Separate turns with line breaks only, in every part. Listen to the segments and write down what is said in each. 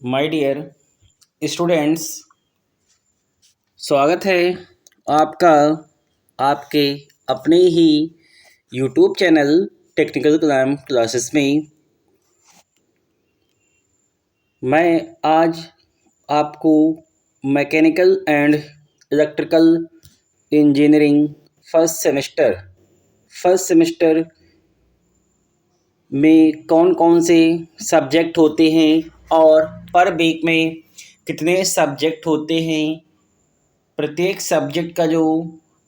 My dear students, स्वागत है आपका आपके अपने ही यूट्यूब चैनल टेक्निकल क्लाम क्लासेस में। मैं आज आपको mechanical and electrical engineering first semester में कौन कौन से सब्जेक्ट होते हैं और पर वीक में कितने सब्जेक्ट होते हैं, प्रत्येक सब्जेक्ट का जो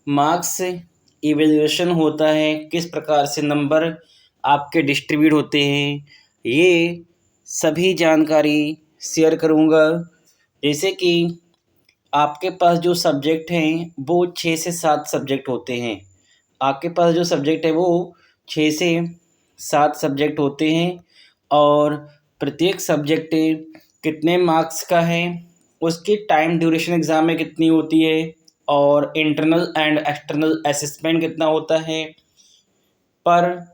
मार्क्स इवैल्यूएशन होता है, किस प्रकार से नंबर आपके डिस्ट्रीब्यूट होते हैं, ये सभी जानकारी शेयर करूँगा। जैसे कि आपके पास जो सब्जेक्ट हैं वो 6 से 7 सब्जेक्ट होते हैं। आपके पास जो सब्जेक्ट है वो 6 से 7 सब्जेक्ट होते हैं और प्रत्येक सब्जेक्ट कितने मार्क्स का है, उसकी टाइम ड्यूरेशन एग्ज़ाम में कितनी होती है और इंटरनल एंड एक्सटर्नल असेसमेंट कितना होता है, पर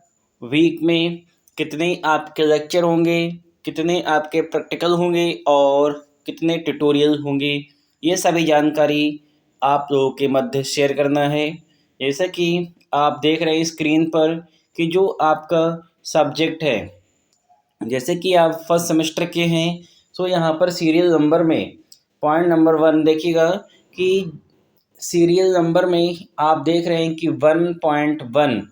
वीक में कितने आपके लेक्चर होंगे, कितने आपके प्रैक्टिकल होंगे और कितने ट्यूटोरियल होंगे, ये सभी जानकारी आप लोगों के मध्य शेयर करना है। जैसा कि आप देख रहे हैं स्क्रीन पर कि जो आपका सब्जेक्ट है, जैसे कि आप फर्स्ट सेमेस्टर के हैं, तो यहाँ पर सीरियल नंबर में पॉइंट नंबर 1 देखिएगा कि सीरियल नंबर में आप देख रहे हैं कि 1.1,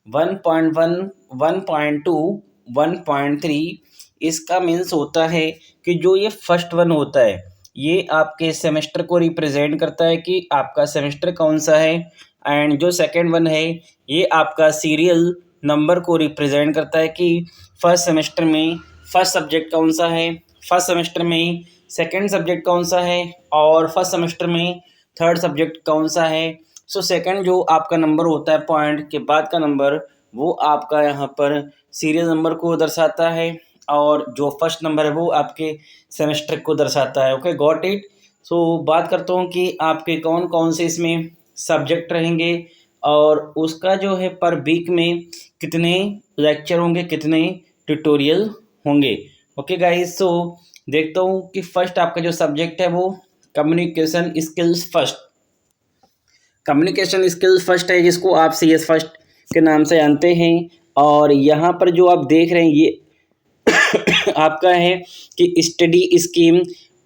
1.1, 1.2, 1.3, इसका मीन्स होता है कि जो ये फर्स्ट वन होता है ये आपके सेमेस्टर को रिप्रेजेंट करता है कि आपका सेमेस्टर कौन सा है, एंड जो सेकंड वन है ये आपका सीरियल नंबर को रिप्रेजेंट करता है कि फर्स्ट सेमेस्टर में फर्स्ट सब्जेक्ट कौन सा है, फर्स्ट सेमेस्टर में सेकंड सब्जेक्ट कौन सा है और फर्स्ट सेमेस्टर में थर्ड सब्जेक्ट कौन सा है। सो सेकंड जो आपका नंबर होता है पॉइंट के बाद का नंबर, वो आपका यहाँ पर सीरियल नंबर को दर्शाता है और जो फर्स्ट नंबर है वो आपके सेमेस्टर को दर्शाता है। Okay, got it. सो बात करता हूँ कि आपके कौन कौन से इसमें सब्जेक्ट रहेंगे और उसका जो है पर वीक में कितने लेक्चर होंगे, कितने ट्यूटोरियल होंगे। ओके गाइस, सो देखता हूँ कि फर्स्ट आपका जो सब्जेक्ट है वो कम्युनिकेशन स्किल्स फर्स्ट है, जिसको आप CS फर्स्ट के नाम से जानते हैं। और यहाँ पर जो आप देख रहे हैं ये आपका है कि study scheme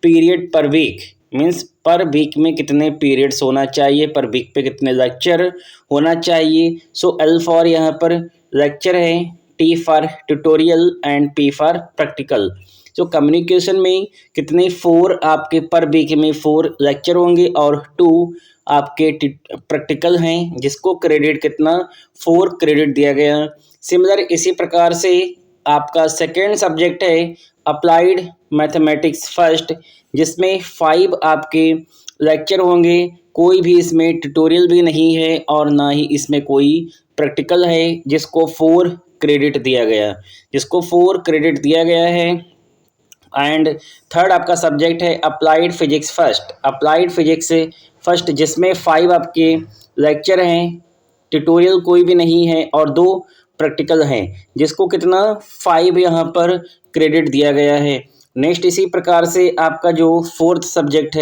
period per week, means per week में कितने पीरियड्स होना चाहिए, पर वीक पे कितने लेक्चर होना चाहिए। सो L फॉर यहाँ पर लेक्चर है, T for tutorial and P for practical. So communication में कितने 4 आपके पर वीक में 4 लेक्चर होंगे और 2 आपके प्रैक्टिकल हैं, जिसको क्रेडिट कितना 4 क्रेडिट दिया गया। सिमिलर इसी प्रकार से आपका सेकेंड सब्जेक्ट है अप्लाइड मैथमेटिक्स फर्स्ट, जिसमें 5 आपके लेक्चर होंगे, कोई भी इसमें ट्यूटोरियल भी नहीं है और ना ही इसमें कोई प्रैक्टिकल है, जिसको 4 क्रेडिट दिया गया है। एंड थर्ड आपका सब्जेक्ट है अप्लाइड फिजिक्स फर्स्ट, जिसमें 5 आपके लेक्चर हैं, ट्यूटोरियल कोई भी नहीं है और 2 प्रैक्टिकल हैं, जिसको कितना 5 यहाँ पर क्रेडिट दिया गया है। नेक्स्ट इसी प्रकार से आपका जो फोर्थ सब्जेक्ट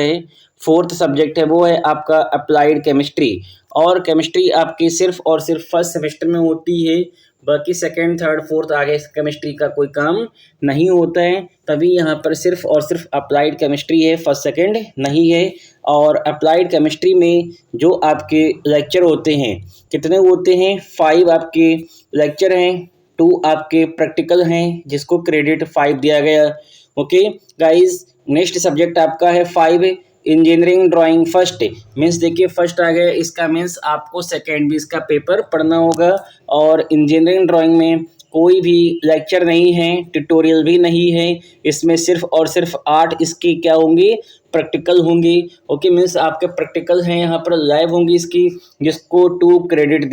है वो है आपका अप्लाइड केमिस्ट्री, और केमिस्ट्री आपकी सिर्फ और सिर्फ फर्स्ट सेमेस्टर में होती है, बाकी सेकंड थर्ड फोर्थ आगे केमिस्ट्री का कोई काम नहीं होता है, तभी यहाँ पर सिर्फ और सिर्फ अप्लाइड केमिस्ट्री है, फर्स्ट सेकंड नहीं है। और अप्लाइड केमिस्ट्री में जो आपके लेक्चर होते हैं कितने होते हैं, 5 आपके लेक्चर हैं, 2 आपके प्रैक्टिकल हैं, जिसको क्रेडिट 5 दिया गया। ओके गाइज, नेक्स्ट सब्जेक्ट आपका है 5 इंजीनियरिंग ड्राइंग फर्स्ट, मीन्स देखिए फर्स्ट आ गया, इसका मीन्स आपको सेकेंड भी इसका पेपर पढ़ना होगा। और इंजीनियरिंग ड्राइंग में कोई भी लेक्चर नहीं है, ट्यूटोरियल भी नहीं है, इसमें सिर्फ और सिर्फ 8 इसकी क्या होंगी, प्रैक्टिकल होंगी। ओके, मीन्स आपके प्रैक्टिकल हैं यहाँ पर लाइव होंगी इसकी, जिसको 2 क्रेडिट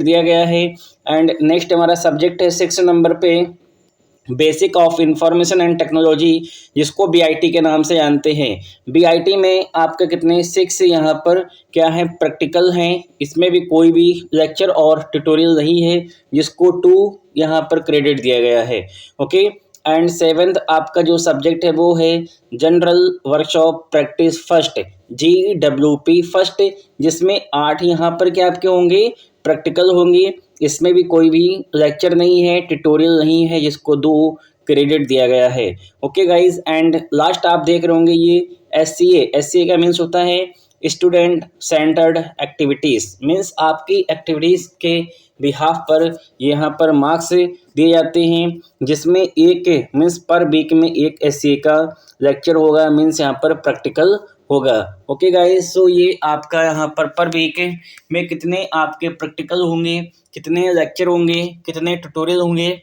दिया गया है। एंड नेक्स्ट हमारा सब्जेक्ट है 6 नंबर पे basic of information and technology, जिसको BIT के नाम से जानते हैं। BIT में आपके कितने 6 यहाँ पर क्या है, प्रैक्टिकल हैं, इसमें भी कोई भी लेक्चर और ट्यूटोरियल नहीं है, जिसको 2 यहाँ पर क्रेडिट दिया गया है। ओके, एंड सेवेंथ आपका जो सब्जेक्ट है वो है general workshop practice first, GWP first, जिसमें 8 यहाँ पर क्या आपके होंगे, प्रैक्टिकल होंगे। इसमें भी कोई भी लेक्चर नहीं है, ट्यूटोरियल नहीं है, जिसको 2 क्रेडिट दिया गया है। ओके गाइज, एंड लास्ट आप देख रहे होंगे ये SCA का मीन्स होता है स्टूडेंट सेंटर्ड एक्टिविटीज़, मीन्स आपकी एक्टिविटीज़ के बिहाफ पर यहाँ पर मार्क्स दिए जाते हैं, जिसमें एक मीन्स पर वीक में एक SCA का लेक्चर होगा, मीन्स यहाँ पर प्रैक्टिकल होगा। ओके गाइस, सो ये आपका यहाँ पर वीक में कितने आपके प्रैक्टिकल होंगे, कितने लेक्चर होंगे, कितने ट्यूटोरियल होंगे,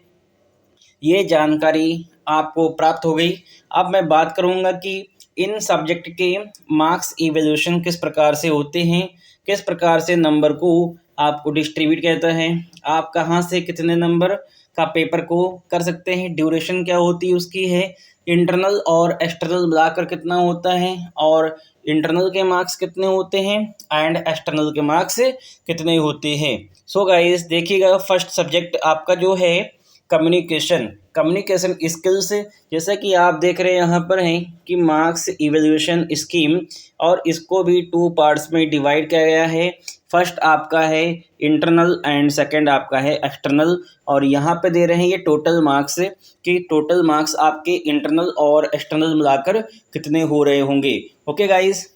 ये जानकारी आपको प्राप्त हो गई। अब मैं बात करूँगा कि इन सब्जेक्ट के मार्क्स इवैल्यूएशन किस प्रकार से होते हैं, किस प्रकार से नंबर को आपको डिस्ट्रीब्यूट कहता है, आप कहाँ से कितने नंबर का पेपर को कर सकते हैं, ड्यूरेशन क्या होती है उसकी है, इंटरनल और एक्सटर्नल मिलाकर कितना होता है, और इंटरनल के मार्क्स कितने होते हैं एंड एक्सटर्नल के मार्क्स कितने होते हैं। सो गाइस देखिएगा, फर्स्ट सब्जेक्ट आपका जो है कम्युनिकेशन स्किल्स, जैसा कि आप देख रहे हैं यहाँ पर है कि मार्क्स इवैल्यूएशन स्कीम, और इसको भी 2 पार्ट्स में डिवाइड किया गया है। फर्स्ट आपका है इंटरनल एंड सेकंड आपका है एक्सटर्नल, और यहाँ पे दे रहे हैं ये टोटल मार्क्स कि टोटल मार्क्स आपके इंटरनल और एक्सटर्नल मिलाकर कितने हो रहे होंगे। ओके गाइस,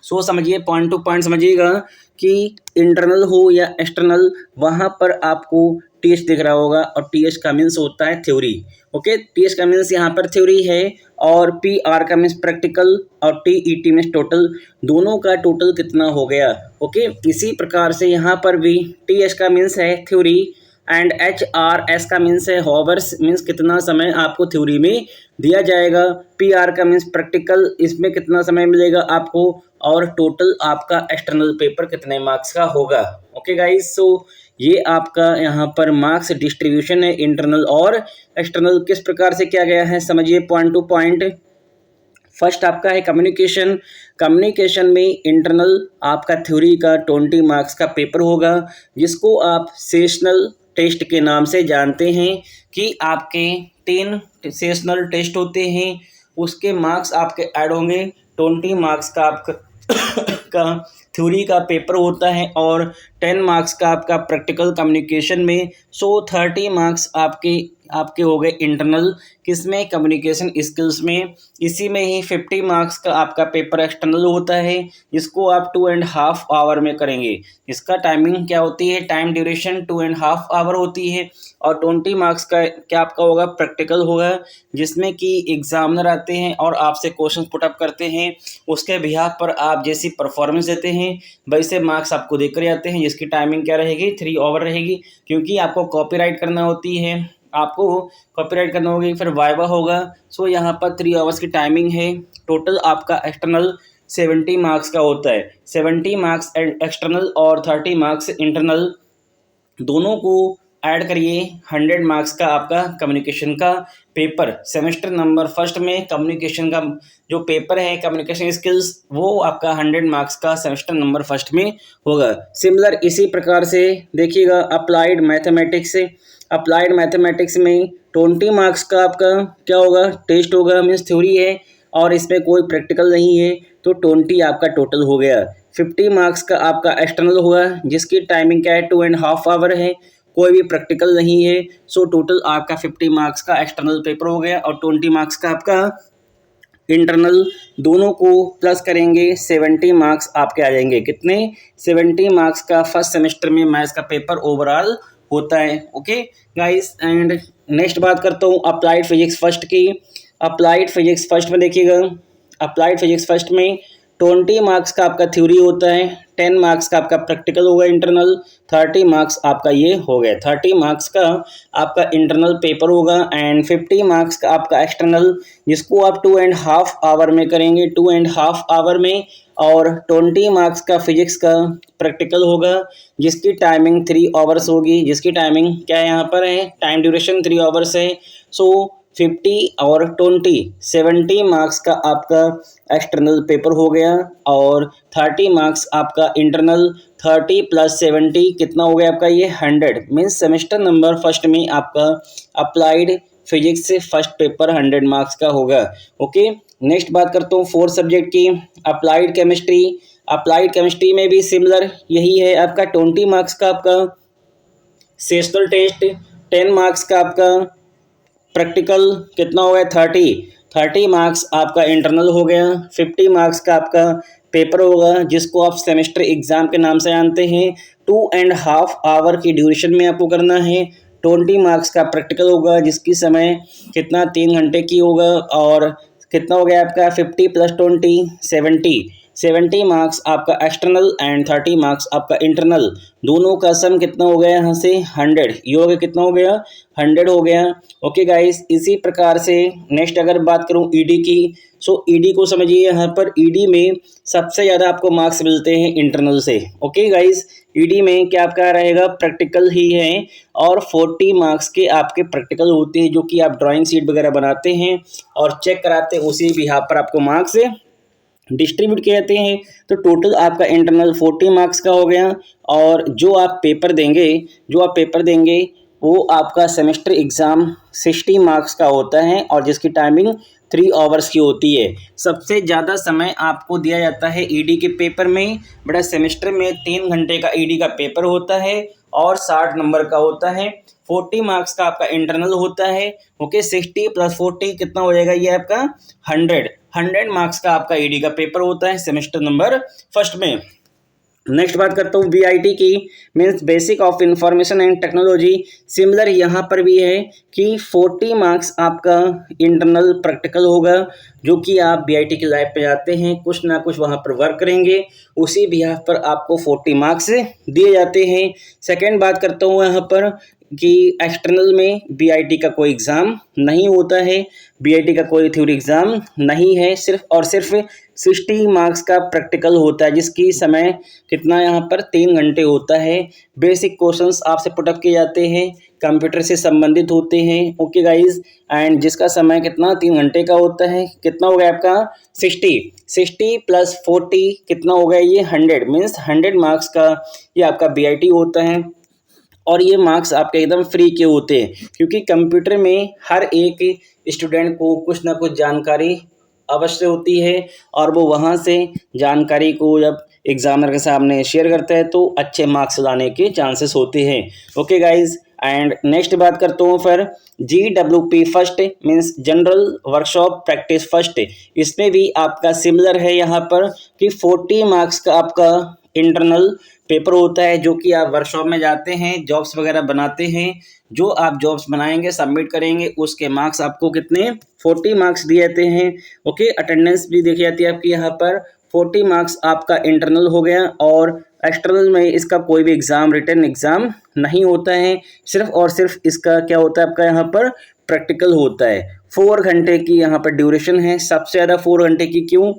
सो समझिए, पॉइंट टू पॉइंट समझिएगा कि इंटरनल हो या एक्सटर्नल, वहाँ पर आपको टीएच दिख रहा होगा, और टीएच का मीन्स होता है थ्योरी। ओके, टीएच का मीन्स यहाँ पर थ्योरी है, और पीआर का मीन्स प्रैक्टिकल, और टीईटी मीन्स टोटल, दोनों का टोटल कितना हो गया। ओके, इसी प्रकार से यहाँ पर भी टीएच का मीन्स है थ्योरी, एंड HRS का मीन्स है हॉवर्स, मीन्स कितना समय आपको थ्योरी में दिया जाएगा, PR का मीन्स प्रैक्टिकल, इसमें कितना समय मिलेगा आपको, और टोटल आपका एक्सटर्नल पेपर कितने मार्क्स का होगा। ओके गाइस, सो ये आपका यहाँ पर मार्क्स डिस्ट्रीब्यूशन है इंटरनल और एक्सटर्नल, किस प्रकार से किया गया है समझिए पॉइंट टू पॉइंट। फर्स्ट आपका है कम्युनिकेशन में इंटरनल आपका थ्योरी का 20 मार्क्स का पेपर होगा, जिसको आप सेशनल टेस्ट के नाम से जानते हैं कि आपके 3 सेशनल टेस्ट होते हैं, उसके मार्क्स आपके ऐड होंगे। 20 मार्क्स का आपका का थ्योरी का पेपर होता है, और 10 मार्क्स का आपका प्रैक्टिकल कम्युनिकेशन में। सो 30 मार्क्स आपके हो गए इंटरनल, किसमें, कम्युनिकेशन स्किल्स में। इसी में ही 50 मार्क्स का आपका पेपर एक्सटर्नल होता है, जिसको आप 2.5 आवर में करेंगे। इसका टाइमिंग क्या होती है, टाइम ड्यूरेशन 2.5 आवर होती है। और 20 मार्क्स का क्या आपका होगा, प्रैक्टिकल होगा, जिसमें कि एग्जामिनर आते हैं और आपसे क्वेश्चन पुटअप करते हैं, उसके बिहाफ पर आप जैसी परफॉर्मेंस देते हैं वैसे मार्क्स आपको देकर जाते हैं, जिसकी टाइमिंग क्या रहेगी, 3 आवर रहेगी, क्योंकि आपको कॉपीराइट करना होती है, आपको कॉपीराइट करना होगी, फिर वाइवा होगा। सो यहाँ पर 3 आवर्स की टाइमिंग है। टोटल आपका एक्सटर्नल 70 मार्क्स का होता है, 70 मार्क्स एक्सटर्नल और 30 मार्क्स इंटरनल, दोनों को ऐड करिए, 100 मार्क्स का आपका कम्युनिकेशन का पेपर। सेमेस्टर नंबर फर्स्ट में कम्युनिकेशन का जो पेपर है, कम्युनिकेशन स्किल्स, वो आपका 100 मार्क्स का सेमेस्टर नंबर फर्स्ट में होगा। सिमिलर इसी प्रकार से देखिएगा अप्लाइड मैथमेटिक्स में 20 मार्क्स का आपका क्या होगा, टेस्ट होगा, मीन्स थ्योरी है, और इसमें कोई प्रैक्टिकल नहीं है, तो 20 आपका टोटल हो गया। 50 मार्क्स का आपका एक्सटर्नल होगा, जिसकी टाइमिंग क्या है, 2.5 आवर है, कोई भी प्रैक्टिकल नहीं है। सो टोटल आपका 50 मार्क्स का एक्सटर्नल पेपर हो गया, और 20 मार्क्स का आपका इंटरनल, दोनों को प्लस करेंगे 70 मार्क्स आपके आ जाएंगे। कितने, 70 मार्क्स का फर्स्ट सेमेस्टर में मैथ्स का पेपर ओवरऑल होता है। ओके गाइस, एंड नेक्स्ट बात करता हूँ अप्लाइड फिजिक्स फर्स्ट की। अप्लाइड फिजिक्स फर्स्ट में देखिएगा, अप्लाइड फिजिक्स फर्स्ट में 20 मार्क्स का आपका थ्योरी होता है, 10 मार्क्स का आपका प्रैक्टिकल होगा इंटरनल, 30 मार्क्स आपका ये हो गया, 30 मार्क्स का आपका इंटरनल पेपर होगा, एंड 50 मार्क्स का आपका एक्सटर्नल, जिसको आप 2.5 आवर में करेंगे, 2.5 आवर में, और 20 मार्क्स का फिजिक्स का प्रैक्टिकल होगा, जिसकी टाइमिंग 3 आवर्स होगी, जिसकी टाइमिंग क्या है यहाँ पर है, टाइम ड्यूरेशन 3 आवर्स है। सो 50 और 20 70 मार्क्स का आपका एक्सटर्नल पेपर हो गया, और 30 मार्क्स आपका इंटरनल, 30 + 70 कितना हो गया आपका ये 100, मीन्स सेमेस्टर नंबर फर्स्ट में आपका अप्लाइड फिजिक्स से फर्स्ट पेपर 100 मार्क्स का होगा। ओके, नेक्स्ट बात करता हूँ फोर्थ सब्जेक्ट की, अप्लाइड केमिस्ट्री। अप्लाइड केमिस्ट्री में भी सिमिलर यही है, आपका 20 मार्क्स का आपका सेशनल टेस्ट, 10 मार्क्स का आपका प्रैक्टिकल, कितना हो गया 30 मार्क्स आपका इंटरनल हो गया, 50 मार्क्स का आपका पेपर होगा जिसको आप सेमेस्टर एग्जाम के नाम से जानते हैं। 2.5 आवर की ड्यूरेशन में आपको करना है। 20 मार्क्स का प्रैक्टिकल होगा जिसकी समय कितना 3 घंटे की होगा, और कितना हो गया आपका 50 + 20 70 मार्क्स आपका एक्सटर्नल एंड 30 मार्क्स आपका इंटरनल। दोनों का सम कितना हो गया यहाँ से 100, ये हो गया कितना हो गया 100 हो गया। ओके गाइस, इसी प्रकार से नेक्स्ट अगर बात करूँ ईडी की, सो ईडी को समझिए, यहाँ पर ईडी में सबसे ज़्यादा आपको मार्क्स मिलते हैं इंटरनल से। ओके गाइस, ईडी में क्या आपका रहेगा प्रैक्टिकल ही है, और 40 मार्क्स के आपके प्रैक्टिकल होते हैं जो कि आप ड्राइंग शीट वगैरह बनाते हैं और चेक कराते हैं, उसी भी यहाँ पर आपको मार्क्स डिस्ट्रीब्यूट किए जाते हैं। तो टोटल आपका इंटरनल 40 मार्क्स का हो गया, और जो आप पेपर देंगे वो आपका सेमेस्टर एग्ज़ाम 60 मार्क्स का होता है, और जिसकी टाइमिंग 3 आवर्स की होती है। सबसे ज़्यादा समय आपको दिया जाता है ईडी के पेपर में। बड़ा सेमेस्टर में 3 घंटे का ईडी का पेपर होता है और 60 नंबर का होता है। 40 मार्क्स का आपका इंटरनल होता है। ओके, 60 + 40 कितना हो जाएगा, ये आपका 100 मार्क्स का आपका ईडी का पेपर होता है सेमेस्टर नंबर फर्स्ट में। नेक्स्ट बात करता हूँ बीआईटी की, means basic of information and technology. Similar यहाँ पर भी है कि 40 मार्क्स आपका इंटरनल प्रैक्टिकल होगा, जो कि आप बीआईटी की लैब पे जाते हैं, कुछ ना कुछ वहाँ पर वर्क करेंगे, उसी बिहाफ पर आपको 40 मार्क्स दिए जाते हैं। सेकेंड बात करता हूँ यहाँ पर कि एक्सटर्नल में बीआईटी का कोई एग्ज़ाम नहीं होता है, बीआईटी का कोई थ्योरी एग्ज़ाम नहीं है, सिर्फ और सिर्फ 60 मार्क्स का प्रैक्टिकल होता है, जिसकी समय कितना यहाँ पर 3 घंटे होता है। बेसिक क्वेश्चंस आपसे पुटअप किए जाते हैं, कंप्यूटर से संबंधित होते हैं। ओके गाइज, एंड जिसका समय कितना 3 घंटे का होता है। कितना हो गया आपका 60 + 40 कितना हो गया, ये 100, मीन्स 100 मार्क्स का ये आपका बीआईटी होता है। और ये मार्क्स आपके एकदम फ्री के होते हैं, क्योंकि कंप्यूटर में हर एक स्टूडेंट को कुछ ना कुछ जानकारी अवश्य होती है, और वो वहाँ से जानकारी को जब एग्जामिनर के सामने शेयर करता है तो अच्छे मार्क्स लाने के चांसेस होते हैं। ओके गाइज, एंड नेक्स्ट बात करता हूँ फिर GWP first, means general workshop practice first. इसमें भी आपका सिमिलर है यहाँ पर कि 40 मार्क्स का आपका इंटरनल पेपर होता है, जो कि आप वर्कशॉप में जाते हैं, जॉब्स वगैरह बनाते हैं। जो आप जॉब्स बनाएंगे, सबमिट करेंगे, उसके मार्क्स आपको कितने 40 मार्क्स दिए जाते हैं। ओके, अटेंडेंस भी देखी जाती है आपकी यहाँ पर। 40 मार्क्स आपका इंटरनल हो गया, और एक्सटर्नल में इसका कोई भी एग्ज़ाम, रिटन एग्ज़ाम नहीं होता है, सिर्फ और सिर्फ इसका क्या होता है आपका यहाँ पर प्रैक्टिकल होता है। 4 घंटे की यहाँ पर ड्यूरेशन है, सबसे ज़्यादा 4 घंटे की। क्यों?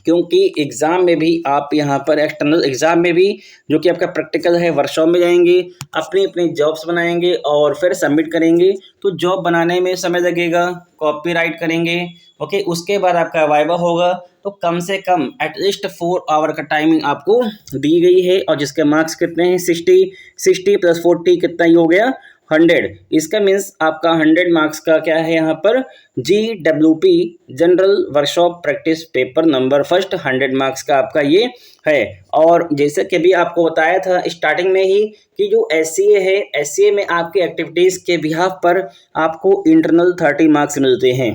क्योंकि एग्ज़ाम में भी आप यहाँ पर एक्सटर्नल एग्ज़ाम में भी जो कि आपका प्रैक्टिकल है, वर्कशॉप में जाएंगे, अपनी अपनी जॉब्स बनाएंगे और फिर सबमिट करेंगे। तो जॉब बनाने में समय लगेगा, कॉपीराइट करेंगे। ओके, उसके बाद आपका वाइवा होगा। तो कम से कम एटलीस्ट 4 आवर का टाइमिंग आपको दी गई है, और जिसके मार्क्स कितने हैं 60 + 40 कितना ही हो गया 100। इसका मीन्स आपका 100 मार्क्स का क्या है यहाँ पर GWP general workshop practice paper number first, 100 marks का आपका ये है। और जैसे कि अभी आपको बताया था स्टार्टिंग में ही कि जो SCA है, SCA में आपके एक्टिविटीज़ के बिहाफ पर आपको इंटरनल 30 मार्क्स मिलते हैं।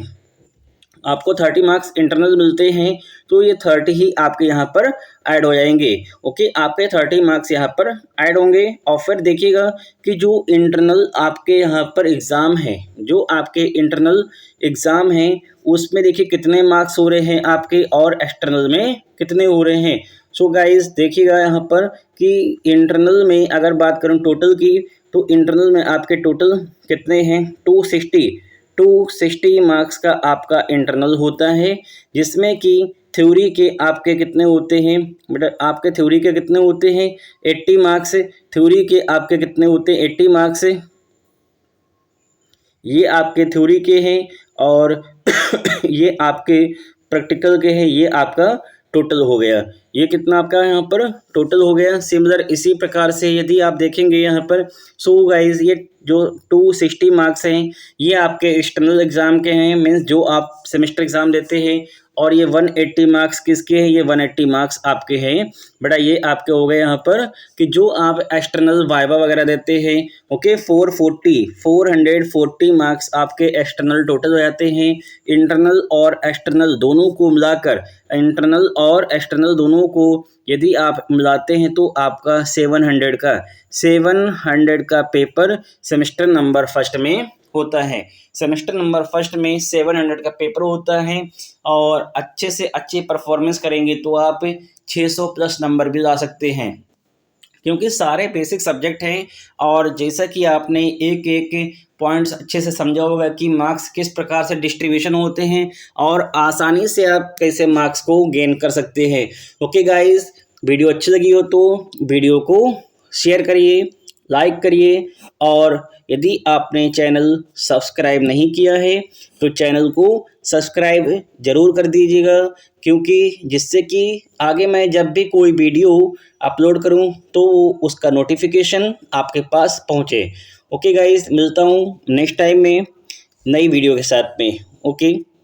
आपको 30 मार्क्स इंटरनल मिलते हैं, तो ये 30 ही आपके यहाँ पर ऐड हो जाएंगे। ओके, आपके 30 मार्क्स यहाँ पर ऐड होंगे। और फिर देखिएगा कि जो इंटरनल आपके यहाँ पर एग्ज़ाम है, जो आपके इंटरनल एग्ज़ाम है, उसमें देखिए कितने मार्क्स हो रहे हैं आपके, और एक्सटर्नल में कितने हो रहे हैं। सो गाइज देखिएगा यहाँ पर कि इंटरनल में अगर बात करूँ टोटल की, तो इंटरनल में आपके टोटल कितने हैं 260 मार्क्स का आपका इंटरनल होता है, जिसमें कि थ्योरी के आपके कितने होते हैं बेटा, आपके थ्योरी के कितने होते हैं 80 मार्क्स। थ्योरी के आपके कितने होते हैं 80 मार्क्स, ये आपके थ्योरी के हैं, और ये आपके प्रैक्टिकल के हैं, ये आपका टोटल हो गया। ये कितना आपका यहाँ पर टोटल हो गया। सिमिलर इसी प्रकार से यदि आप देखेंगे यहाँ पर, सो गाइज ये जो 260 मार्क्स हैं ये आपके एक्सटर्नल एग्ज़ाम के हैं, मीन्स जो आप सेमेस्टर एग्ज़ाम देते हैं, और ये 180 मार्क्स किसके हैं, ये 180 मार्क्स आपके हैं बेटा। ये आपके हो गए यहाँ पर कि जो आप एक्सटर्नल वाइवा वगैरह देते हैं, ओके, 440 मार्क्स आपके एक्सटर्नल टोटल हो जाते हैं। इंटरनल और एक्सटर्नल दोनों को मिलाकर, इंटरनल और एक्सटर्नल दोनों को यदि आप मिलाते हैं तो आपका 700 का पेपर सेमेस्टर नंबर फर्स्ट में होता है। सेमेस्टर नंबर फर्स्ट में 700 का पेपर होता है, और अच्छे से अच्छी परफॉर्मेंस करेंगे तो आप 600 प्लस नंबर भी ला सकते हैं, क्योंकि सारे बेसिक सब्जेक्ट हैं। और जैसा कि आपने एक एक पॉइंट्स अच्छे से समझा होगा कि मार्क्स किस प्रकार से डिस्ट्रीब्यूशन होते हैं और आसानी से आप कैसे मार्क्स को गेन कर सकते हैं। ओके गाइस, वीडियो अच्छी लगी हो तो वीडियो को शेयर करिए, लाइक करिए, और यदि आपने चैनल सब्सक्राइब नहीं किया है तो चैनल को सब्सक्राइब ज़रूर कर दीजिएगा, क्योंकि जिससे कि आगे मैं जब भी कोई वीडियो अपलोड करूं तो उसका नोटिफिकेशन आपके पास पहुंचे। ओके गाइस, मिलता हूं नेक्स्ट टाइम में नई वीडियो के साथ में। ओके।